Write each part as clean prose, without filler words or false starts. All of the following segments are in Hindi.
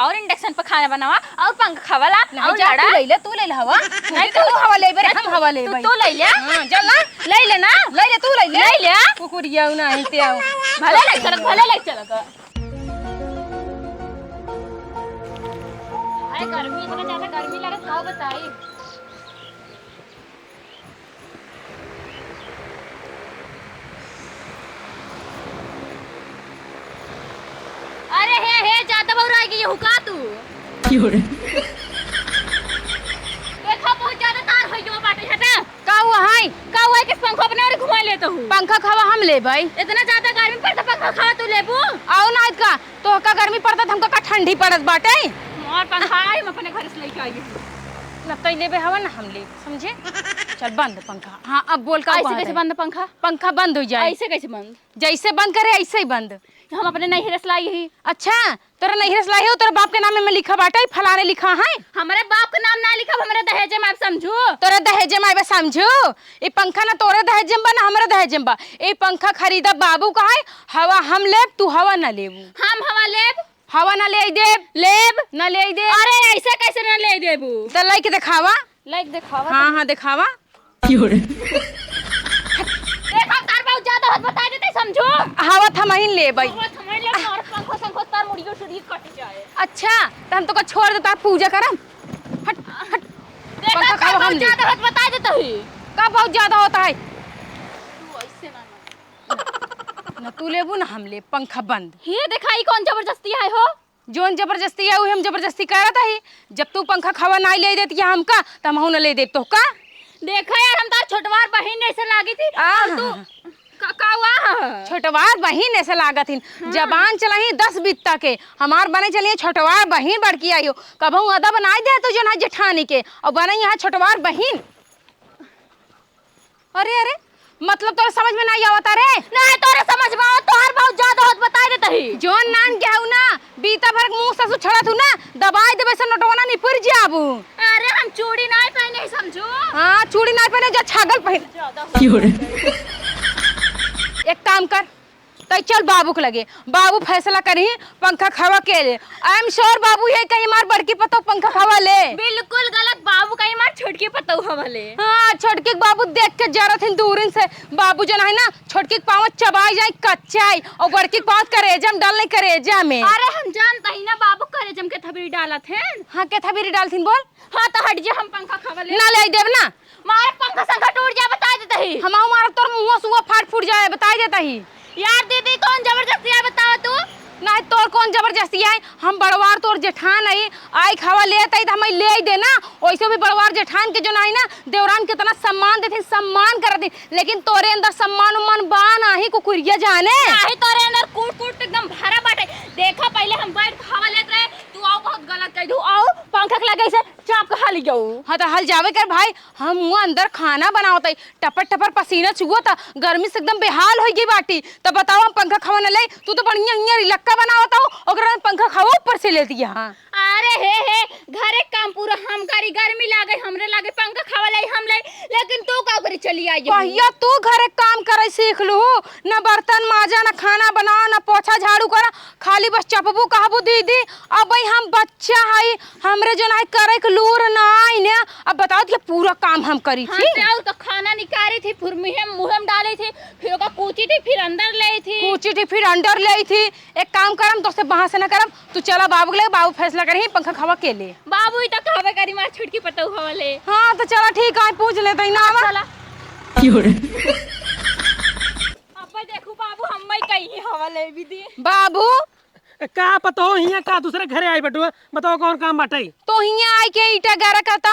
और इंडक्शन पर खाना बनावा और पंखा वाला और लड़ा तू ले हवा नहीं तू हवा ले बरे हम हवा ले भाई तू ले ले हां चल ना ले ले ना ले ले तू ले ले कुकुरिया नहीं ते आओ भले ले चल अरे गर्मी इतना ज्यादा गर्मी लगा क्या बताई। अरे हे ज्यादा बहु रह गई हुका तू देखा बहुत ज्यादा तार हो जो बाटे हटा का हुआ कि पंखा अपने और घुमा लेता हूं पंखा खावा हम ले भाई इतना ज्यादा गर्मी पड़ता पंखा खा तू लेबू आओ ना का तो का गर्मी पड़ता हमका का ठंडी पड़त बाटे और पंखा आई मैं अपने घर से लेके आई हूं ना तो लेबे हवा ना हम ले समझे चल बंद पंखा। हाँ अब बोल का ऐसे कैसे बंद पंखा पंखा बंद हो जाए ऐसे कैसे बंद जैसे बंद करे ऐसे ही बंद हम अपने नहीं रस लाई ही। अच्छा तेरा नहीं रस लाई हो तेरे बाप के नाम में लिखा बाटा फलाने लिखा है हमारे बाप का नाम ना लिखा हमारे दहेज में आप समझो तोरा दहेज में आवे समझो ये पंखा ना तोरे दहेज में बा ना हमारा दहेज में बा ये पंखा खरीदा बाबू का है हवा हम लेब तू हवा ना लेबू हम हवा लेब हवा ना ले देब लेब ना ले दे अरे ऐसे कैसे ना ले देबू तो लाइक दिखावा लाइक दिखावा हाँ हाँ दिखावा देखा तार बहुत ज्यादा हाथ बता देते समझो हवा थमहिन ले भाई हवा थमाई ले और पंखा संखो तार मुड़ियो शरीर कट जाए। अच्छा तो हम तो को छोड़ देता पूजा करम हट हट देखा पंखा खावा हम बहुत ज्यादा हाथ बता देता ही का बहुत ज्यादा होता है तू ऐसे ना तू लेबू ना हम ले पंखा बंद ये दिखाई कौन जबरदस्ती आए हो जोन जबरदस्ती है हम जबरदस्ती करत है जब तू पंखा खावा ना ले देती है हमका त हम ना ले दे तो का देखा यार हम तार छोटवार बहन ऐसे लागी थी और तू का हुआ छोटवार बहन ऐसे लागत हिन जबान चलाही 10 बित्ता के हमार बने चलिए छोटवार बहन बड़की आई हो कबहू अदा बनाई दे तो जो ना जेठानी के और बने यहाँ छोटवार बहन। अरे अरे मतलब तोरे समझ में नहीं आवता रे नहीं तोरे समझ में आओ तोहर बहुत ज्यादा होत बता देता ही जोन नान के हउ ना बीता भर मुंह से छड़त हु ना दबाई देबे से नटवाना नहीं पुर जाबू। अरे हम चूड़ी नहीं पहने समझो हां चूड़ी नहीं पहने जा छागल पहन एक काम कर तो चल बाबू के लगे बाबू फैसला करी पंखा खावा के ले आई एम श्योर बाबू ये कहीं मार बड़की पतो पंखा खावा ले बिल्कुल गलत बाबू कहीं मार छोटकी पतो हवा ले। हाँ छोटकी बाबू देख के जरत हिन दूरिन से बाबू जन है ना छोटकी पाँव चबाई जाए कच्चाई और बड़की पाँव करेजा में डाल नहीं करेजा में। अरे हम जानता ही ना बाबू करेजम के थबरी डाला थे हाँ के थबरी डालथिन बोल हाँ तो हट जा हम पंखा खावा ले ना ले देब ना मार पंखा संखा टूट जा बता देता ही हम मार तोर मुंह सुआ फाट फूट जाए बता देता ही। यार दीदी कौन जबरदस्ती है बताओ तू नहीं तोर कौन जबरदस्ती है हम बड़वार तोर जेठान है आई खावा ले आई तो हम ले आई देना वैसे भी बड़वार जेठान के जो नहीं ना देवरान कितना सम्मान देते सम्मान करते लेकिन तोरे अंदर सम्मान उम्मान बा नाही कुकुरिया जाने नाही तोरे अंदर कूट कूट एकदम भरा बाटे देखा पहले हम बैठ खावा लेत रहे तू आओ बहुत गलत कह दू आओ पंखा के लगे से चाप के हाली जाऊ। हाँ तो हल जावे कर भाई हम मुँह अंदर खाना बनावत है टपर टपर पसीना चुआ था गर्मी से एकदम बेहाल हो गई बाटी तो बताओ हम पंखा खावा न ले तू तो बढ़िया लक्का बनावत हो और पंखा खावा ऊपर से लेती है। हाँ अरे हे घरे काम पूरा हम करी गर्मी लागे हमरे लागे पंखा खावा ले हम ले लेकिन तू का करे चली आई भैया तू घरे काम करे सीख लू न बर्तन माजा न खाना बनाओ न पोछा झाड़ू करा खाली बस चपबू कहबू दीदी अब भाई हम बच्चा है हमरे जो नहीं करे के लूर ना आई ने अब बताओ कि पूरा काम हम करी थी। हाँ तो खाना निकाली थी फिर मुहम डाली थी फिर ओका कूची थी फिर अंदर ले थी कूची थी फिर अंदर ले थी एक काम करम तो से वहां से न करम तू चला बाबू के ले बाबू फैसला करी पंखा खावा के ले बाबू ही तो कहबे करी मार छुटकी पता हवा ले। हाँ तो चला ठीक है पूछ लेते ही ना चला अब देखो बाबू हम ही कहीं हवा ले भी दी बाबू का पता हो हिया का दूसरे घरे आई बटुआ बताओ कौन काम बाटे तो हिया आई के ईटा गारा करता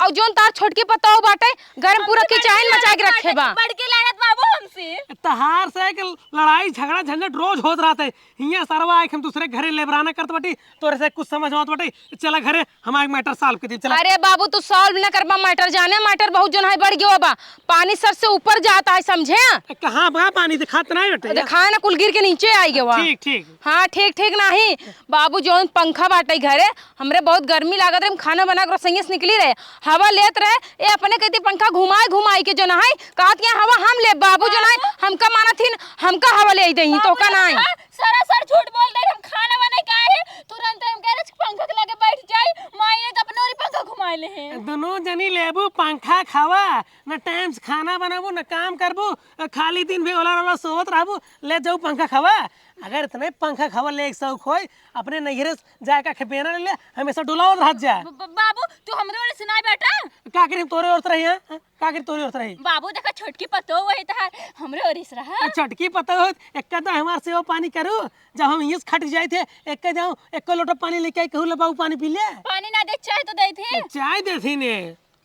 और जोन तार छोटकी पताओ बाटे घर में पूरा किचाइन मचा के रखे बा बड़की लागत बाबू हमसे तहार से के लड़ाई झगड़ा झंझट रोज होत रहते हिया सरवा आई हम दूसरे घरे लेबराना करत बटी तोरे से कुछ समझ मत बटी चला घरे हम एक मैटर सॉल्व कर दी चला। अरे बाबू तू सॉल्व न करबा मैटर जाने मैटर बहुत जोन है बढ़ गयो बा पानी सर से ऊपर जाता है समझे कहां बा पानी दिखात नहीं बेटे देखा ना कुल गिर के नीचे आई गवा। ठीक ठीक हाँ ठीक ठीक नहीं बाबू जोन पंखा बाटे घरे हमरे बहुत गर्मी लागत रहे हम खाना बना कर संगे से निकली रहे हवा लेत रहे ये अपने कहती पंखा घुमाए घुमाई के जो ना है कहत यहाँ हवा हम ले बाबू जो ना हमका माना थी हमका हवा ले दही तो का नहीं सरासर झूठ बोल दे हम खाना बना के आए तुरंत हम कह रहे आइले हैं। दोनों जनी लेबू पंखा खावा न टाइम से खाना बनाबू न काम करबू खाली दिन भी ओला ओला सोवत रहबू ले जाऊ पंखा खावा। अगर इतने पंखा खावा ले एक शौक होय अपने नैहरे जाए का बेना ले हमेशा डुलावत रह जा। बाबू तू हमरे वाले सुनाई बेटा का करी तोरे औरत रही है का करी तोरे औरत रही बाबू देखा छोटकी पतो वही तहार हमरे ओरिस रहा। चटकी पता हो एक तो हमार सेवा पानी करू जब हम यहीं से खट जाए थे एक जाऊँ एक लोटा पानी लेके आई कहूँ ले बाबू पानी पी ले। पानी ना दे चाय तो दे थे। चाय देती ने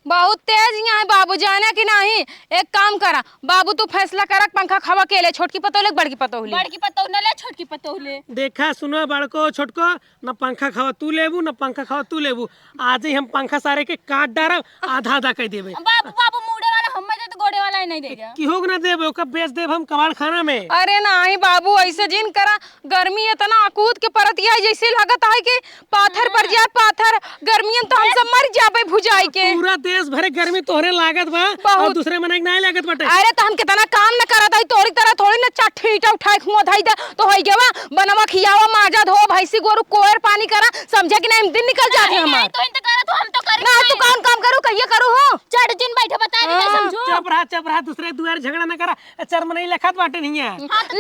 बहुत तेज यहाँ है बाबू जाने की नहीं। एक काम करा बाबू तू फैसला करा पंखा खावा के ले छोटकी पतो ले बड़की पतो ले। बड़की पतो न ले छोटकी पतो ले। देखा सुनो बड़को छोटको न पंखा खावा तू लेबू न पंखा खावा तू लेबू आज ही हम पंखा सारे के काट डारब आधा आधा कह देबे। बाबू बाबू मुड़े वाला हम में तो गोड़े वाला ही नहीं देगा की होग ना देबे ओका बेच देब हम कबाड़ खाना में। अरे नहीं बाबू ऐसे जिन करा गर्मी इतना अकूत के परत है जैसे लागत है कि पाथर पर जाए पाथर गर्मियन तो हम सब मर जाबे भुजाई के। पूरा देश भरे गर्मी तोहरे लागत बा और दूसरे मने नहीं लागत बटे। अरे तो हम कितना काम न करत है तोरी तरह थोड़ी न चट्ठी ईटा उठाए खुआ धाई दे तो होई गेवा बनवा खियावा माजा धो भैंसी गोरु कोयर पानी करा समझे कि नहीं दिन निकल जाते हमार। तो इंत करा तो हम तो करें ना तू कौन काम करू कहिए करू हो चढ़ जिन बैठे बता नहीं समझो। चुप रहा दूसरे दुआर झगड़ा न करा चर्म नहीं लखत बाटे नहीं है।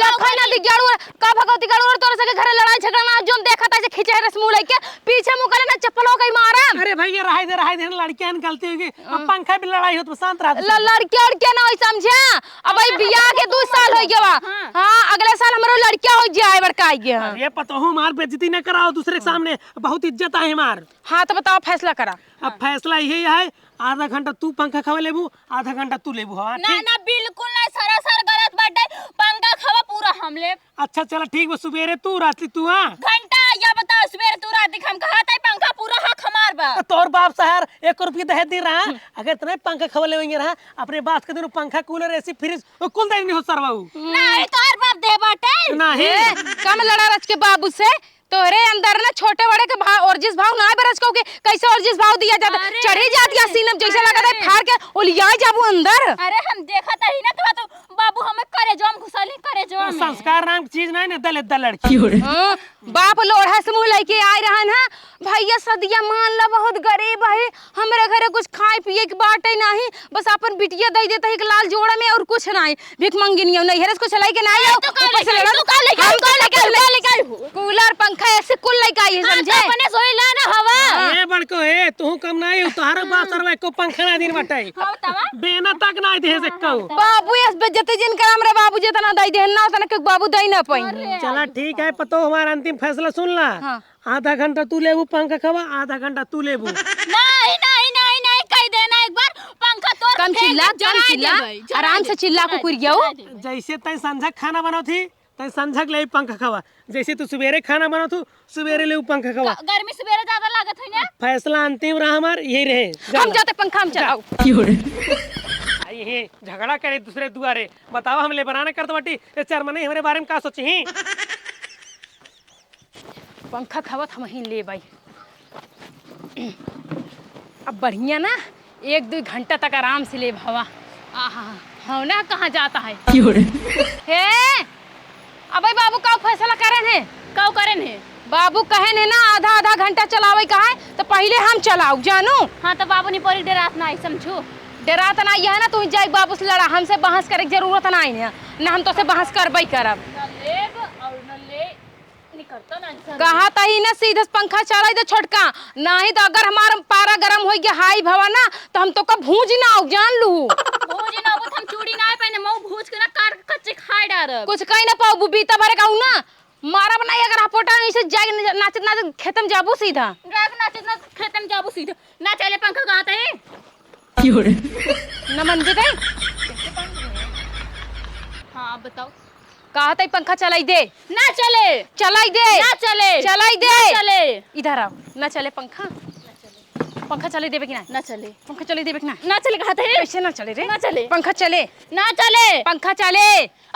लखा ना दिगाड़ू का भगवती गाड़ू और तोरे सके घरे लड़ाई झगड़ा ना जोन देखा था जे खिचे रस मुंह लेके पीछे मुंह करे ना चप्पल हो गई मारा। अरे भाई रहा दे लड़कियां गलती होगी अब पंखा भी लड़ाई हो तो शांत रहा। लड़किया ना होई समझा अब बियाह के 2 साल हो गया। हां अगले साल हमरो लड़किया हो जाए बड़का आई गया। ये पता हूं मार बेइज्जती न कराओ दूसरे के सामने बहुत इज्जत है हमार। हां तो बताओ फैसला करा। अब फैसला यही है आधा घंटा तू पंखा खावा लेबू आधा घंटा तू लेबू। हाँ ना ना बिल्कुल नहीं सरासर गलत बाटे पंखा खावा पूरा हम ले। अच्छा चलो ठीक बा सुबेरे तू रात्रि तू। हाँ घंटा या बताओ सवेरे तू रात हम कहत है पंखा पूरा हक हमार बा। तोर बाप शहर 1 रुपया दहेज दे रहा अगर तने पंखा खावा लेवेंगे रहा अपने बात के दिन पंखा कूलर एसी फ्रिज कुल दे नहीं हो सरवाऊ। नहीं तोर बाप दे बाटे नहीं कम लड़ा रच के बाबू से तोरे अंदर ना छोटे बड़े के भाव और जिस भाव ना बरस को के कैसे और जिस भाव दिया जाता चढ़ी जाती है सीनम जैसे लगा था फाड़ के उलिया जाबू अंदर। अरे हम देखा था ही ना तो बाबू हमें करे जो हम घुसली करे जो हम संस्कार नाम की चीज नहीं ना दल लड़की। बाप लोढ़ा से मुंह लेके आए रहन है भैया सदिया मान ला बहुत गरीब है हमरे घरे कुछ खाए पिए के बाटे नहीं बस अपन बिटिया दे देता है लाल जोड़ा में और कुछ नहीं भिख मंगिनी नहीं हेरस कुछ लाई के नहीं आओ ऊपर से लड़ा कूलर पंखा ऐसे कुल लेके आई है समझे अपने सोई ला ना हवा। ए बड़को ए तू कम नहीं हो तोहरा बाप सरवा को पंखा ना दिन बटाई हां तवा बेना तक ना दे से कहू बाबू इस बेइज्जती जिन कर हमरे बाबू जितना दई दे ना उतना के बाबू दई ना पाई। चला ठीक है पतो हमारा अंतिम फैसला सुन ला। आधा घंटा तू लेबू पंखा खावा आधा घंटा तू लेबू। नहीं नहीं नहीं नहीं कह देना एक बार पंखा तोड़ कम चिल्ला आराम से चिल्ला को कुरियाओ। जैसे तय संझक खाना बनाओ थी तय संझक ले पंखा खावा जैसे तू सवेरे खाना बनाओ तू सवेरे ले पंखा खावा। गर्मी सवेरे ज्यादा लागत है ना फैसला अंतिम रहा हमार यही रहे। हम जाते पंखा हम चलाओ ये झगड़ा करे दूसरे दुआरे बताओ हम ले बनाना करते बाटी चरमने हमारे बारे में का सोची ही पंखा खावत हम ही ले भाई। अब बढ़िया ना 1-2 घंटा तक आराम से ले हवा। हाँ ना कहाँ जाता है हे अब भाई बाबू का फैसला करें है कौ करें है बाबू कहे ने ना आधा घंटा चलावे कहा तो पहले हम चलाऊ जानू। हाँ तो बाबू नहीं परी डरात ना समझो डरात ना है ना तू जाए बाबू से लड़ा हमसे बहस करे की जरूरत ना है ना हम तो से बहस करबे करब कहा तही ना सीधा पंखा चला दे छोटका नहीं तो अगर हमारा पारा गरम हो गया हाई भवा ना तो हम तो का भूज ना आऊ जान लू भूज ना हम चूड़ी ना पहने मऊ भूज के ना कार कच्चे खाए डार कुछ कहीं ना पाऊ बुबीता भरे कहू ना मारा बनाई अगर हपोटा नहीं से जाए नाच नाच खेतम जाबू सीधा नाच ना खेतम जाबू सीधा ना चले पंखा गाता है न मन दे हाँ बताओ कहा था पंखा चलाई दे ना चले चलाई दे ना चले चलाई दे ना चले इधर आओ ना चले पंखा पंखा चले देबे कि ना ना चले पंखा चले देबे कि ना ना चले कहते हैं कैसे ना चले रे ना चले पंखा चले ना चले पंखा चले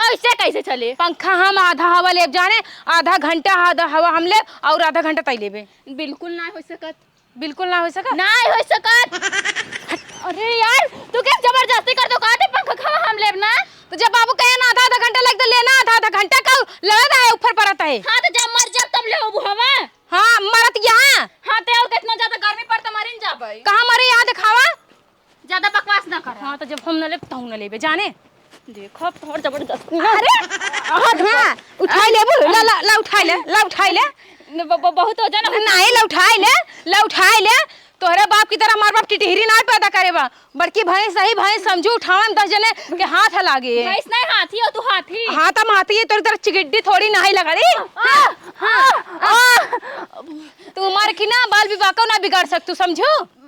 ऐसे कैसे चले पंखा हम आधा हवा ले जाने आधा घंटा आधा हवा हम ले और आधा घंटा तई लेबे बिल्कुल ना हो सकत बिल्कुल ना हो सका ना हो सकत अरे यार तू क्या जबरदस्ती कर दो कहते पंखा खावा हम लेब ना तो जब बाबू कहे ना आधा घंटा लग तो लेना आधा घंटा का लड़ा है ऊपर पड़ता है। हाँ तो जब मर जब तब ले हवा हाँ मरत यहाँ हाँ ते और कितना ज्यादा गर्मी पड़ता मरिन जाबे कहाँ मरे न ले तू न लेबे जाने। देखो तोहर जबरदस्ती अरे हाँ उठाई ले बोल ला ला ला उठाई ले बहुत हो जाना नहीं ला उठाई ले तोहरे बाप की तरह हमार बाप टिटहरी ना पैदा करे बा बड़की भैंस सही भैंस समझू उठावन 10 जने के हाथ लागे भैंस नहीं हाथी हो तू हाथी। हाँ तम हाथी है तोरी तरह चिगिड्डी थोड़ी नहीं लगा रे। तू हमारे की ना बाल विवाह को ना बिगाड़ सकतू समझू।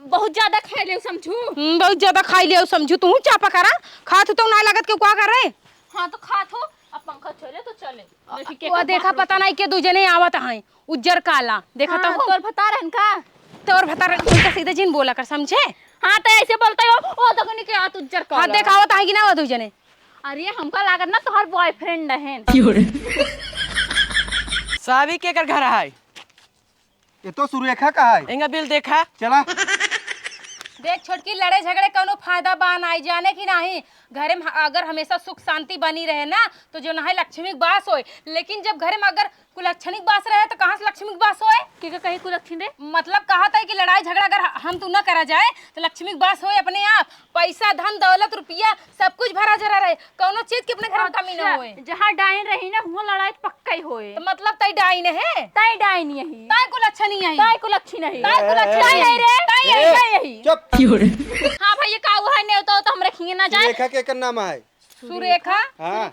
बहुत ज्यादा खा ले समझू। बहुत ज्यादा खाई ले समझू तू चापा करा खात तो ना लागत के क्या कर रहे। हाँ तो खात हो अब पंखा चले तो चले। वो देखा पता नहीं के दूजे ने आवत है उज्जर काला देखा तो तोर बता रहन का तोर बता उनका सीधा जिन बोला कर समझे। हाँ तो ऐसे बोलते हो ओ तो कनी के हाथ उज्जर काला। हाथ देखावत है कि ना वो दूजे ने। अरे हमका लागत ना तोहर बॉयफ्रेंड है। सावी के कर घर है ये तो सुरेखा का है। इंगा बिल देखा चला देख छोटकी लड़े झगड़े कोनो फायदा बा नहीं जाने की नहीं घरे में अगर हमेशा सुख शांति बनी रहे ना तो जो ना लक्ष्मी बास होए लेकिन जब घरे में अगर कुलक्षणिक बास रहे तो कहाँ से लक्ष्मी बास होए के कहीं कुलक्षणी रे मतलब कहा था कि लड़ाई झगड़ा अगर हम तू न करा जाए तो लक्ष्मी बास होए अपने आप पैसा धन दौलत रुपया सब कुछ भरा जरा रहे कोनो चीज की अपने घर में कमी न होए। जहाँ डाइन रही ना वहाँ लड़ाई पक्का ही होए। तो मतलब तई डाइन है तई डाइन यही तई कुलक्षणी है तई कुलक्षणी नहीं तई कुलक्षणी नहीं रे तई यही। चुप। हाँ भैया काऊ है नहीं तो हम रखेंगे ना जाए। सुरेखा के कर नाम है। सुरेखा हाँ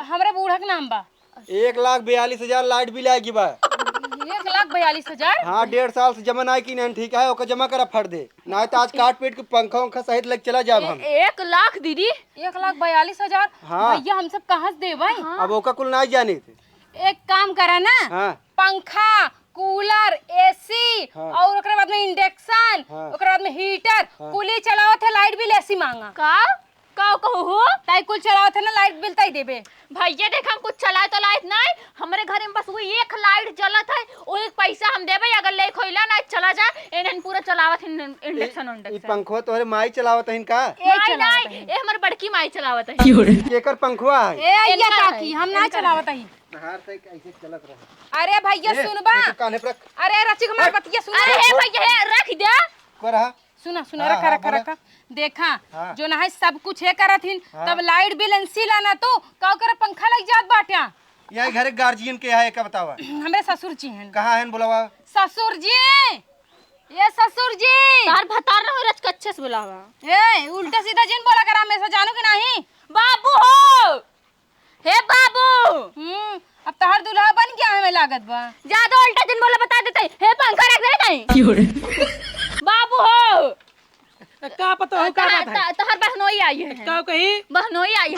हमरे बूढ़ा के नाम बा 1,42,000 लाइट बिल आएगी बा। 1,42,000। हाँ 1.5 साल से जमा नहीं की नहीं ठीक है ओका जमा करा फट दे नहीं तो आज काट पीट के पंखा उंखा सहित लग चला जाब हम। 1 लाख दीदी 1,42,000। हाँ। भैया हम सब कहाँ से दे भाई। अब ओका कुल नहीं जाने थे। एक काम करा ना हाँ पंखा कूलर एसी हाँ। और ओकरे बाद में इंडक्शन हाँ। ओकरे बाद में हीटर कुली चलाओ थे लाइट बिल ऐसी मांगा का का कहो हो ताई कुल चलाओ थे ना लाइट बिल ताई देबे। भैया देख हम कुछ चलाए तो लाइट नहीं हमारे घर में बस वो एक लाइट जलत है वो एक पैसा हम देबे अगर ले खोइला ना चला जाए एनन पूरा चलावत इंडक्शन ई पंखवा तोहरे माई चलावत है इनका। नहीं ये हमारी बड़की माई चलावत है। केकर पंखवा है। ए अय्या इनका है, काकी हम ना इनका चलावत ही। नहार से ऐसे चलत रहे। अरे भैया सुनबा ये काने पर रख। अरे रची कुमार बतिया सुन अरे हे भैया हे रख दे कर हा सुना सुना हाँ, रखा हाँ, रखा बोला। रखा देखा हाँ। जो ना है सब कुछ है करथिन हाँ। तब लाइट बिल एनसी लाना तो का कर पंखा लग जात बाट्या। यही घर गार्जियन के है का बतावा। हमरे ससुर जी हैं। कहाँ है बुलावा। ससुर जी ये ससुर जी तार भतार रहो रच कच्चे से बुलावा। ए उल्टा सीधा जिन बोला करा हमेशा जानो कि नहीं। बाबू हो हे बाबू अब तहर दूल्हा बन गया हमें लागत बा। ज्यादा उल्टा दिन बोला बता देते हे पंखा रख दे नहीं बाबू हो का पता हो का बात है तहर बहनोई आई है का कही बहनोई आई है।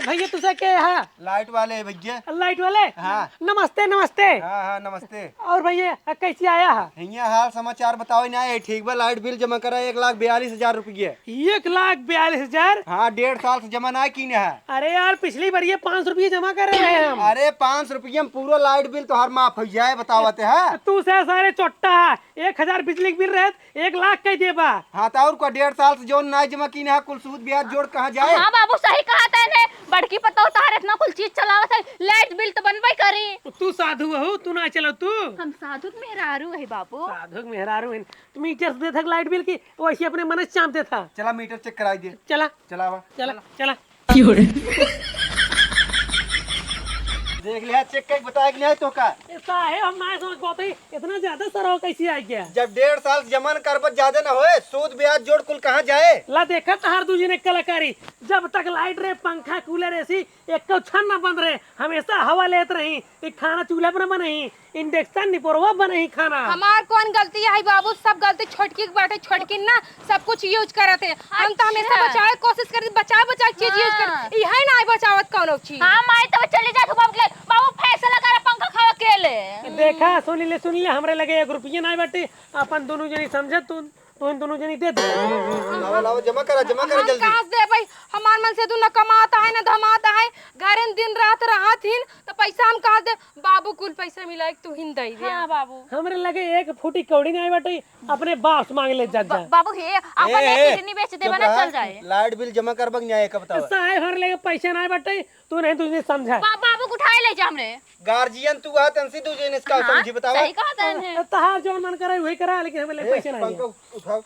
भैया तुझे के है लाइट वाले भैया। लाइट वाले। हाँ। नमस्ते नमस्ते। हाँ हाँ नमस्ते। और भैया कैसे आया है। हिया हाल समाचार बताओ ना ये ठीक बा लाइट बिल जमा करा 1,42,000 रुपये। 1,42,000। हाँ 1.5 साल से जमा नहीं की है। अरे यार पिछली बार ये 500 रुपये जमा कर रहे हैं हम। अरे 500 रुपये में पूरा लाइट बिल तो हर माफ हो जाए बतावते है। तू से सारे चोट्टा है 1,000 बिजली के बिल रहे 1 लाख कह देबा। हाँ तो और को 1.5 साल से जो नहीं जमा की है कुल सूद ब्याज जोड़ कहाँ जाए। हाँ बाबू सही कहा तैने बड़की पता होता है इतना कुल चीज चलावत है लाइट बिल तो बनवाई करी। तू साधु हो तू ना चलो तू। हम साधु मेहरारू है बाबू। साधु मेहरारू है तुम मीटर दे था लाइट बिल की वैसे अपने मन से चाहते था। चला मीटर चेक कराई दे। चला चलावा चला चला देख लिया चेक कर बताया कि नहीं तो का। ऐसा है हम ना समझ पाते इतना ज्यादा सर कैसे आ गया। जब 1.5 साल से जमा कर ज्यादा ना होए सूद ब्याज जोड़ कुल कहाँ जाए। ला देखा तहार दूजी ने कलाकारी जब तक लाइट रहे पंखा कूलर ऐसी एक छन न बंद रहे हमेशा हवा लेते रही एक खाना चूल्हा पर बने इंडक्शन निपोरवा बने खाना। हमार कौन गलती है बाबू सब गलती छोटकी के बाटे छोटकी ना सब कुछ यूज करते हम तो हमेशा बचाए कोशिश करते बचा बचा चीज यूज कर यही ना बचावत कौन चीज। हाँ माई तो चली जा बाबू फैसला कर पंखा खावा के ले। देखा सुन ले हमरे लगे 1 रुपया नहीं बाटे अपन दोनों जनी समझे तू इन दोनों जनी दे दे। लावा लावा जमा करा जल्दी। कहाँ से दे भाई हमार मन से तू न कमाता है न धमाता है घर में दिन रात राहत हिन तो पैसा हम कहाँ दे बाबू कुल पैसा मिला तू हिन दे दे। हाँ बाबू हमरे लगे 1 फुटी कौड़ी नहीं बाटे अपने बाप से मांग ले जा बाबू हे अपन एक किडनी बेच देबा ना चल जाए। लाइट बिल जमा करबक न्याय का बतावा। साहे हर लगे पैसा नहीं बाटे तू नहीं तुझे समझा। बाबू उठाए ले जा हमरे। गार्जियन तू आ तंसी तू जेन इसका हाँ, समझी बताओ। सही कहा तने। तहार जो मन करे वही करा, लेकिन हमें ले पैसे नहीं पंखा है। उठाओ।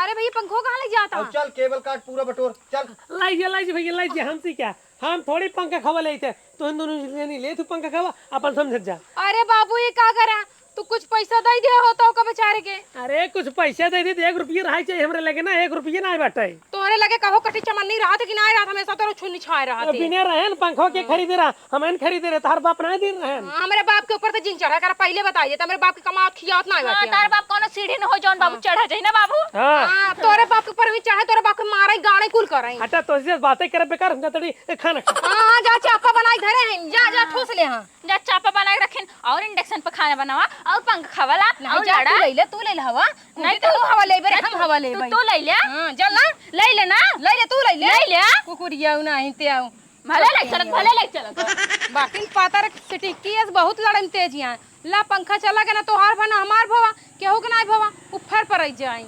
अरे भैया पंखो कहाँ ले जाता अब चल केबल काट पूरा बटोर चल। लाइए भैया लाइए, हमसे क्या, हम थोड़ी पंखा खवा ले थे, तो इन दोनों नहीं ले तू पंखा खवा अपन समझ जा। अरे बाबू ये का करा तू कुछ पैसा दे दे होता का बेचारे के। अरे कुछ पैसे दे दी, 1 रुपये रहा चाहिए हमरे लगे ना, 1 रुपये ना बाटे। तोहरे लगे कहो कटी चमन नहीं रहा था कि ना रहा था, हमेशा तेरे छुन्नी छाए रहा थे। बिना रहन पंखों के खरीदे रहा, हम खरीदे रहे, तार बाप नहीं दिन रहन। हमारे बाप के ऊपर तो जिन चढ़ा कर पहले बताई देता, मेरे बाप की कमात खियात ना हाँ, बाटे। तार बाप कोनो सीढ़ी न हो जौन बाबू चढ़ा जाई ना बाबू। हाँ हां तोरे बाप के ऊपर भी चढ़े, तोरे बाप के मारे गाड़े कुल करे। हटा तो से बातें करे बेकार, हम तड़ी खाना खा। हां जा चापा बनाई धरे हैं, जा जा ठूस ले। हां जा चापा बना के रखिन और इंडक्शन पे खाना बनावा और पंखा खवाला और जा लाड़ा। तू ले हवा नहीं तू हवा ले बे, हम हवा ले भाई। तू ले ले। हां चल ना ले ले ना। ले ले तू ले ले ले। कुकुरिया नहीं ते आऊ भले ले चलत भले ले चलत। बाकी पाता रे सिटिकी है बहुत लड़न तेज यहाँ। ला पंखा चला के ना तोहार भना हमार भवा केहू के ना भवा ऊपर पर आई जाई।